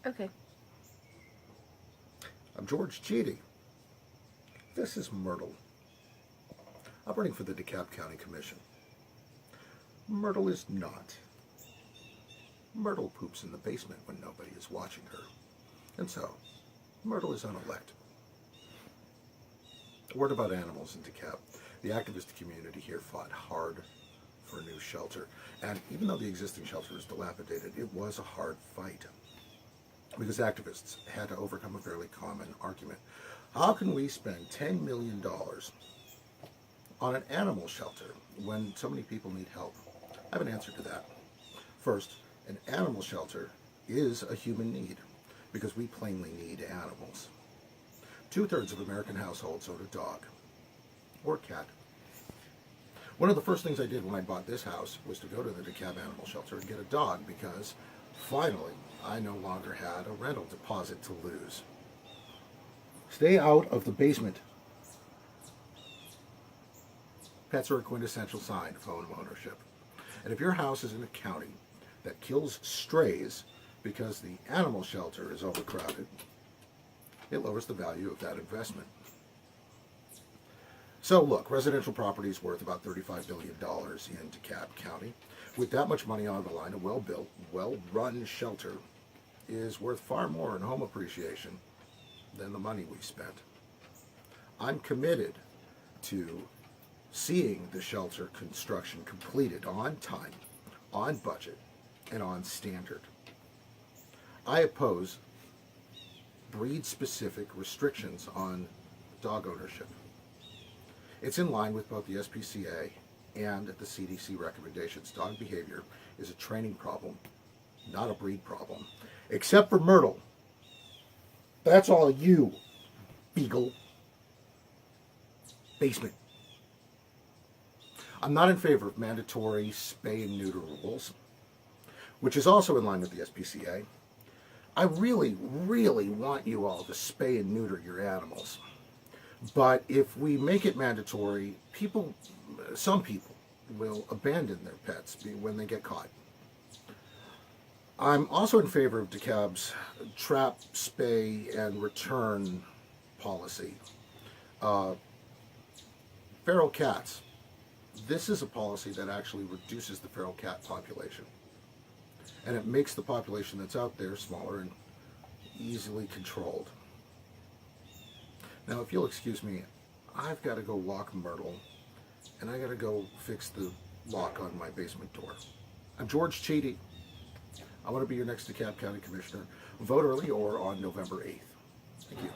Okay. I'm George Chidi. This is Myrtle. I'm running for the DeKalb County Commission. Myrtle is not. Myrtle poops in the basement when nobody is watching her. And so, Myrtle is unelectable. A word about animals in DeKalb. The activist community here fought hard for a new shelter. And even though the existing shelter is dilapidated, it was a hard fight. Because activists had to overcome a fairly common argument. How can we spend $10 million on an animal shelter when so many people need help? I have an answer to that. First, an animal shelter is a human need because we plainly need animals. 2/3 of American households own a dog or cat. One of the first things I did when I bought this house was to go to the DeKalb Animal Shelter and get a dog because finally I no longer had a rental deposit to lose. Stay out of the basement. Pets are a quintessential sign of home ownership. And if your house is in a county that kills strays because the animal shelter is overcrowded, it lowers the value of that investment. So look, residential property is worth about $35 billion in DeKalb County. With that much money on the line, a well-built, well-run shelter is worth far more in home appreciation than the money we spent. I'm committed to seeing the shelter construction completed on time, on budget, and on standard. I oppose breed-specific restrictions on dog ownership. It's in line with both the SPCA and the CDC recommendations. Dog behavior is a training problem, not a breed problem. Except for Myrtle. That's all you, Beagle. Basement. I'm not in favor of mandatory spay and neuter rules, which is also in line with the SPCA. I really, really want you all to spay and neuter your animals. But if we make it mandatory, some people will abandon their pets when they get caught. I'm also in favor of DeKalb's trap, spay, and return policy. Feral cats. This is a policy that actually reduces the feral cat population. And it makes the population that's out there smaller and easily controlled. Now, if you'll excuse me, I've got to go walk Myrtle, and I got to go fix the lock on my basement door. I'm George Chidi. I want to be your next DeKalb County Commissioner. Vote early or on November 8th. Thank you.